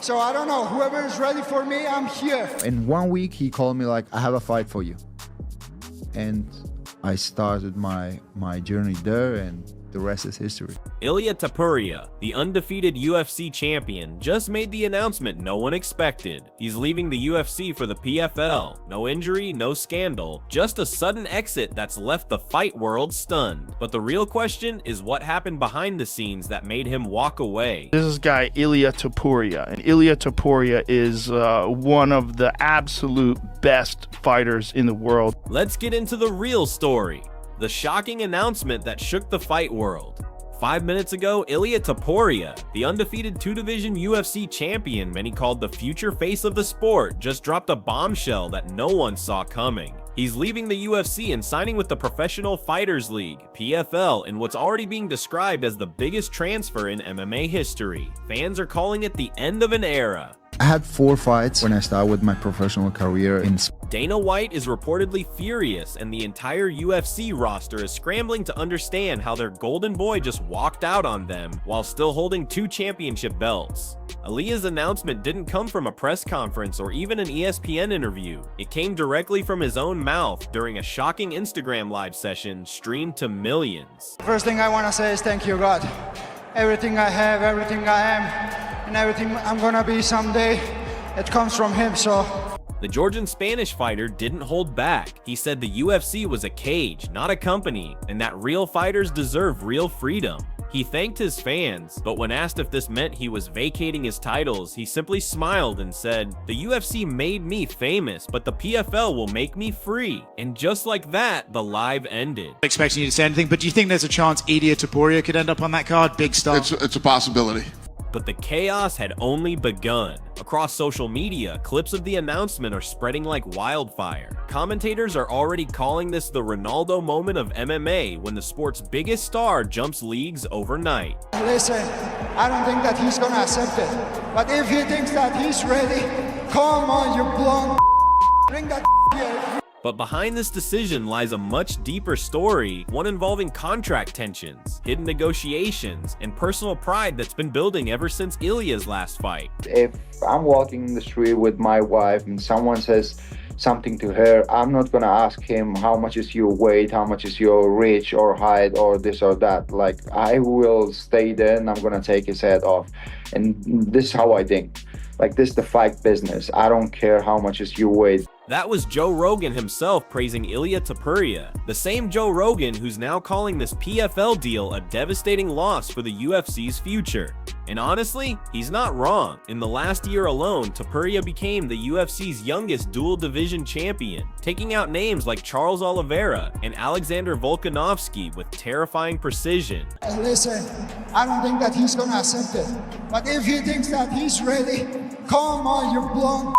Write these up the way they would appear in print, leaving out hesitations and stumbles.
So I don't know, whoever is ready for me, I'm here. In 1 week, he called me like, I have a fight for you. And I started my journey there, and the rest is history. Ilia Topuria, the undefeated UFC champion, just made the announcement no one expected. He's leaving the UFC for the PFL. No injury, no scandal, just a sudden exit that's left the fight world stunned. But the real question is what happened behind the scenes that made him walk away. This is guy Ilia Topuria, and Ilia Topuria is one of the absolute best fighters in the world. Let's get into the real story. The shocking announcement that shook the fight world. 5 minutes ago, Ilia Topuria, the undefeated two-division UFC champion many called the future face of the sport, just dropped a bombshell that no one saw coming. He's leaving the UFC and signing with the Professional Fighters League, PFL, in what's already being described as the biggest transfer in MMA history. Fans are calling it the end of an era. I had 4 fights when I started with my professional career in Dana White is reportedly furious, and the entire UFC roster is scrambling to understand how their golden boy just walked out on them while still holding 2 championship belts. Ilia's announcement didn't come from a press conference or even an ESPN interview. It came directly from his own mouth during a shocking Instagram live session streamed to millions. First thing I want to say is thank you, God. Everything I have, everything I am, and everything I'm gonna be someday, it comes from him, so. The Georgian Spanish fighter didn't hold back. He said the UFC was a cage, not a company, and that real fighters deserve real freedom. He thanked his fans, but when asked if this meant he was vacating his titles, he simply smiled and said, "The UFC made me famous, but the PFL will make me free." And just like that, the live ended. Expecting you to say anything, but do you think there's a chance Ilia Topuria could end up on that card? Big star. It's a possibility. But the chaos had only begun. Across social media, clips of the announcement are spreading like wildfire. Commentators are already calling this the Ronaldo moment of MMA, when the sport's biggest star jumps leagues overnight. Listen, I don't think that he's gonna accept it. But if he thinks that he's ready, come on, you blonde, bring that here. But behind this decision lies a much deeper story, one involving contract tensions, hidden negotiations, and personal pride that's been building ever since Ilia's last fight. If I'm walking in the street with my wife and someone says something to her, I'm not gonna ask him how much is your weight, how much is your reach or height or this or that. Like, I will stay there and I'm gonna take his head off. And this is how I think. Like, this is the fight business. I don't care how much is your weight. That was Joe Rogan himself praising Ilia Topuria, the same Joe Rogan who's now calling this PFL deal a devastating loss for the UFC's future. And honestly, he's not wrong. In the last year alone, Topuria became the UFC's youngest dual division champion, taking out names like Charles Oliveira and Alexander Volkanovski with terrifying precision. Listen, I don't think that he's gonna accept it. But if he thinks that he's ready, come on, you blonde,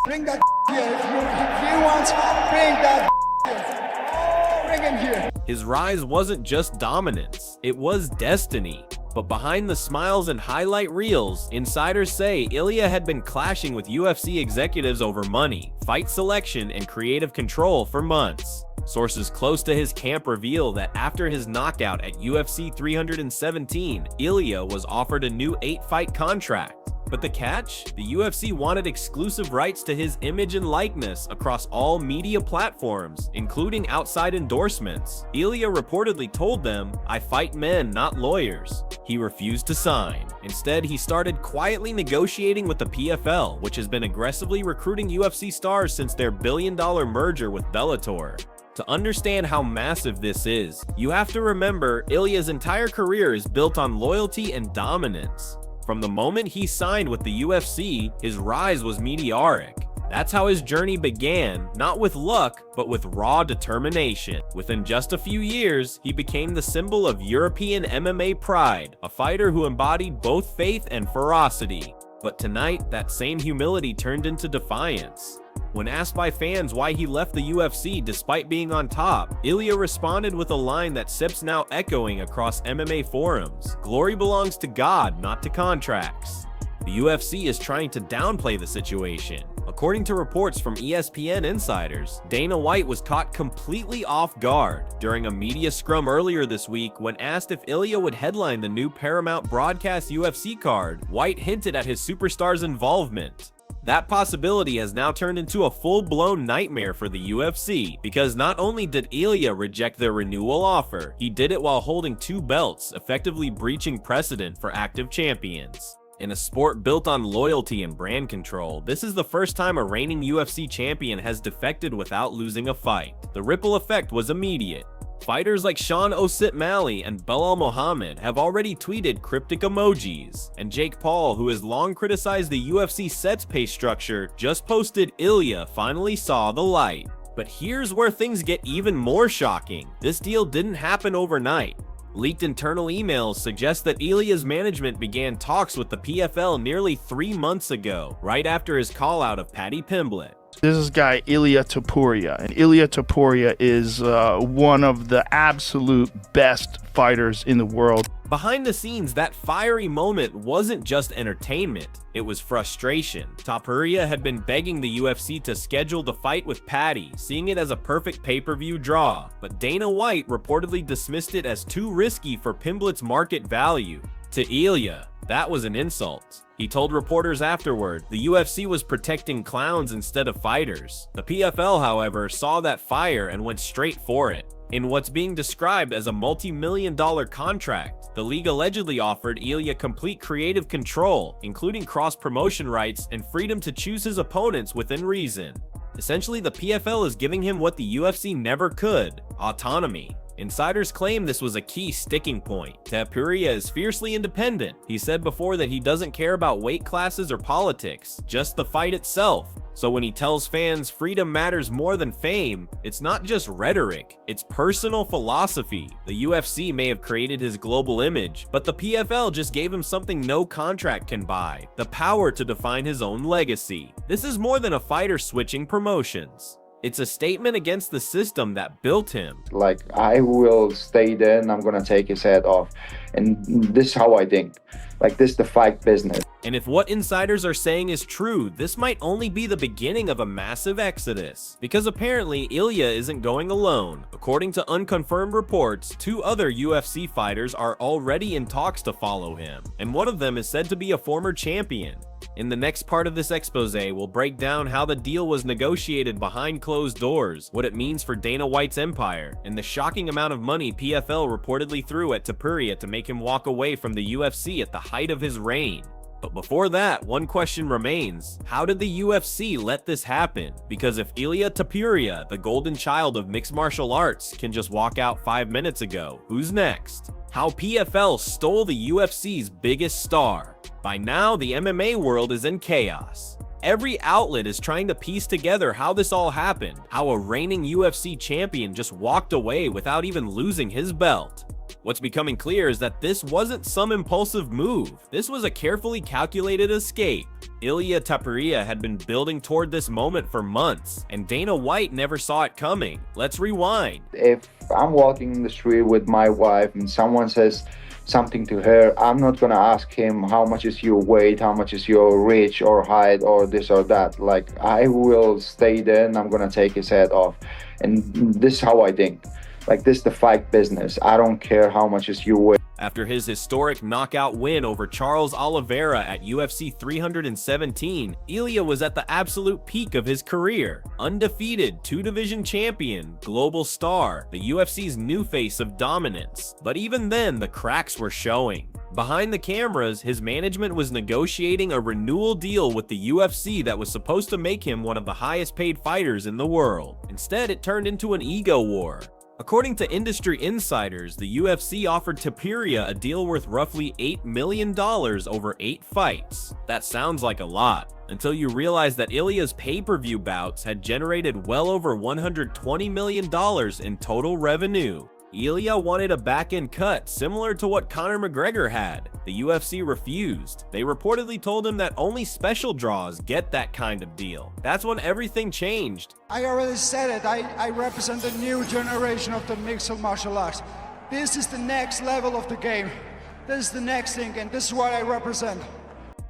bring that here. If he wants, bring that here. Bring him here. His rise wasn't just dominance, it was destiny. But behind the smiles and highlight reels, insiders say Ilia had been clashing with UFC executives over money, fight selection, and creative control for months. Sources close to his camp reveal that after his knockout at UFC 317, Ilia was offered a new 8-fight contract. But the catch? The UFC wanted exclusive rights to his image and likeness across all media platforms, including outside endorsements. Ilia reportedly told them, "I fight men, not lawyers." He refused to sign. Instead, he started quietly negotiating with the PFL, which has been aggressively recruiting UFC stars since their billion-dollar merger with Bellator. To understand how massive this is, you have to remember Ilia's entire career is built on loyalty and dominance. From the moment he signed with the UFC, his rise was meteoric. That's how his journey began, not with luck, but with raw determination. Within just a few years, he became the symbol of European MMA pride, a fighter who embodied both faith and ferocity. But tonight, that same humility turned into defiance. When asked by fans why he left the UFC despite being on top, Ilia responded with a line that SIP's now echoing across MMA forums: "Glory belongs to God, not to contracts." The UFC is trying to downplay the situation. A According to reports from ESPN insiders, Dana White was caught completely off guard during a media scrum earlier this week when asked if Ilia would headline the new Paramount Broadcast UFC card. White hinted at his superstar's involvement. That possibility has now turned into a full-blown nightmare for the UFC, because not only did Ilia reject their renewal offer, he did it while holding 2 belts, effectively breaching precedent for active champions. In a sport built on loyalty and brand control, this is the first time a reigning UFC champion has defected without losing a fight. The ripple effect was immediate. Fighters like Sean O'Sitmali and Belal Muhammad have already tweeted cryptic emojis, and Jake Paul, who has long criticized the UFC sets pay structure, just posted Ilia finally saw the light. But here's where things get even more shocking. This deal didn't happen overnight. Leaked internal emails suggest that Ilia's management began talks with the PFL nearly 3 months ago, right after his call-out of Paddy Pimblett. This is guy Ilia Topuria, and Ilia Topuria is one of the absolute best fighters in the world. Behind the scenes, that fiery moment wasn't just entertainment, it was frustration. Topuria had been begging the UFC to schedule the fight with Paddy, seeing it as a perfect pay-per-view draw, but Dana White reportedly dismissed it as too risky for Pimblett's market value. To Ilia, that was an insult. He told reporters afterward, the UFC was protecting clowns instead of fighters. The PFL, however, saw that fire and went straight for it. In what's being described as a multi-million-dollar contract, the league allegedly offered Ilia complete creative control, including cross-promotion rights and freedom to choose his opponents within reason. Essentially, the PFL is giving him what the UFC never could: autonomy. Insiders claim this was a key sticking point. Topuria is fiercely independent. He said before that he doesn't care about weight classes or politics, just the fight itself. So when he tells fans freedom matters more than fame, it's not just rhetoric, it's personal philosophy. The UFC may have created his global image, but the PFL just gave him something no contract can buy: the power to define his own legacy. This is more than a fighter switching promotions. It's a statement against the system that built him. Like, I will stay there and I'm gonna take his head off. And this is how I think. Like, this is the fight business. And if what insiders are saying is true, this might only be the beginning of a massive exodus. Because apparently, Ilia isn't going alone. According to unconfirmed reports, 2 other UFC fighters are already in talks to follow him, and one of them is said to be a former champion. In the next part of this expose, we'll break down how the deal was negotiated behind closed doors, what it means for Dana White's empire, and the shocking amount of money PFL reportedly threw at Topuria to make him walk away from the UFC at the height of his reign. But before that, one question remains: how did the UFC let this happen? Because if Ilia Topuria, the golden child of mixed martial arts, can just walk out 5 minutes ago, who's next? How PFL stole the UFC's biggest star. By now, the MMA world is in chaos. Every outlet is trying to piece together how this all happened, how a reigning UFC champion just walked away without even losing his belt. What's becoming clear is that this wasn't some impulsive move. This was a carefully calculated escape. Ilia Topuria had been building toward this moment for months, and Dana White never saw it coming. Let's rewind. If I'm walking in the street with my wife and someone says something to her, I'm not gonna ask him how much is your weight, how much is your reach or height or this or that. Like, I will stay there and I'm gonna take his head off. And this is how I think. Like, this is the fight business. I don't care how much is your weight. After his historic knockout win over Charles Oliveira at UFC 317, Ilia was at the absolute peak of his career. Undefeated, 2-division champion, global star, the UFC's new face of dominance. But even then, the cracks were showing. Behind the cameras, his management was negotiating a renewal deal with the UFC that was supposed to make him one of the highest paid fighters in the world. Instead, it turned into an ego war. According to industry insiders, the UFC offered Topuria a deal worth roughly $8 million over 8 fights. That sounds like a lot, until you realize that Ilia's pay-per-view bouts had generated well over $120 million in total revenue. Ilia wanted a back-end cut similar to what Conor McGregor had. The UFC refused. They reportedly told him that only special draws get that kind of deal. That's when everything changed. I already said it. I represent the new generation of the mixed martial arts. This is the next level of the game. This is the next thing, and this is what I represent.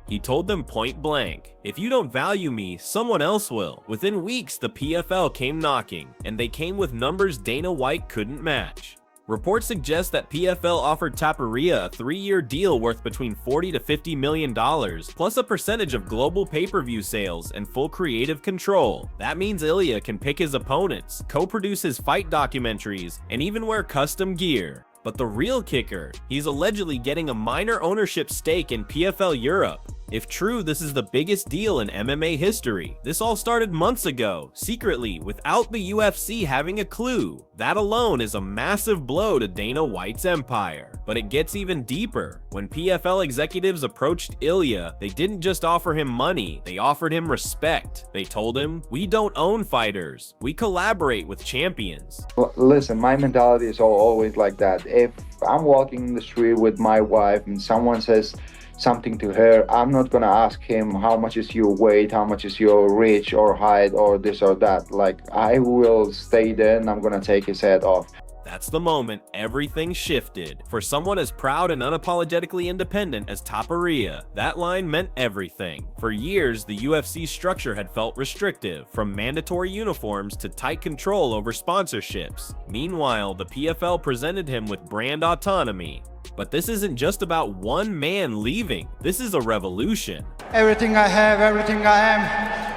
He told them point blank, "If you don't value me, someone else will." Within weeks, the PFL came knocking, and they came with numbers Dana White couldn't match. Reports suggest that PFL offered Topuria a 3-year deal worth between $40 to $50 million, plus a percentage of global pay-per-view sales and full creative control. That means Ilia can pick his opponents, co-produce his fight documentaries, and even wear custom gear. But the real kicker, he's allegedly getting a minor ownership stake in PFL Europe. If true, this is the biggest deal in MMA history. This all started months ago, secretly, without the UFC having a clue. That alone is a massive blow to Dana White's empire. But it gets even deeper. When PFL executives approached Ilia, they didn't just offer him money, they offered him respect. They told him, "We don't own fighters, we collaborate with champions." Listen, my mentality is always like that. If I'm walking in the street with my wife and someone says something to her, I'm not gonna ask him how much is your weight, how much is your reach or height or this or that. Like, I will stay there and I'm gonna take his head off. That's the moment everything shifted. For someone as proud and unapologetically independent as Topuria, that line meant everything. For years, the UFC structure had felt restrictive, from mandatory uniforms to tight control over sponsorships. Meanwhile, the PFL presented him with brand autonomy. But this isn't just about one man leaving. This is a revolution. Everything I have, everything I am,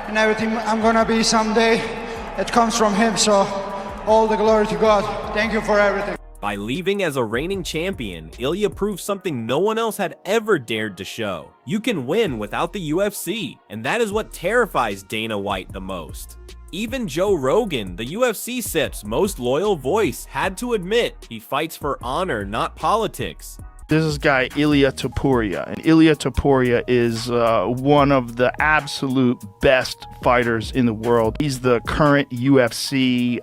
and everything I'm gonna be someday, it comes from him, so all the glory to God. Thank you for everything. By leaving as a reigning champion, Ilia proved something no one else had ever dared to show. You can win without the UFC, and that is what terrifies Dana White the most. Even Joe Rogan, the UFC SIP's most loyal voice, had to admit he fights for honor, not politics. This is guy Ilia Topuria, and Ilia Topuria is one of the absolute best fighters in the world. He's the current UFC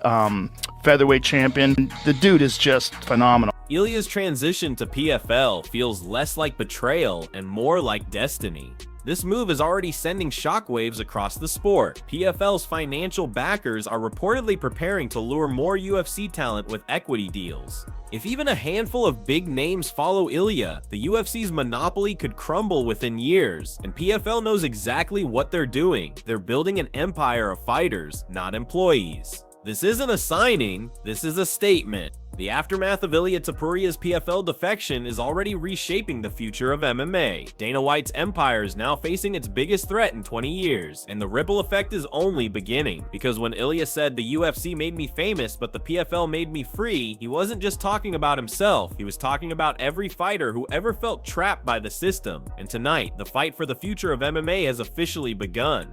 featherweight champion. The dude is just phenomenal. Ilia's transition to PFL feels less like betrayal and more like destiny. This move is already sending shockwaves across the sport. PFL's financial backers are reportedly preparing to lure more UFC talent with equity deals. If even a handful of big names follow Ilia, the UFC's monopoly could crumble within years, and PFL knows exactly what they're doing. They're building an empire of fighters, not employees. This isn't a signing, this is a statement. The aftermath of Ilia Topuria's PFL defection is already reshaping the future of MMA. Dana White's empire is now facing its biggest threat in 20 years, and the ripple effect is only beginning. Because when Ilia said the UFC made me famous, but the PFL made me free, he wasn't just talking about himself, he was talking about every fighter who ever felt trapped by the system. And tonight, the fight for the future of MMA has officially begun.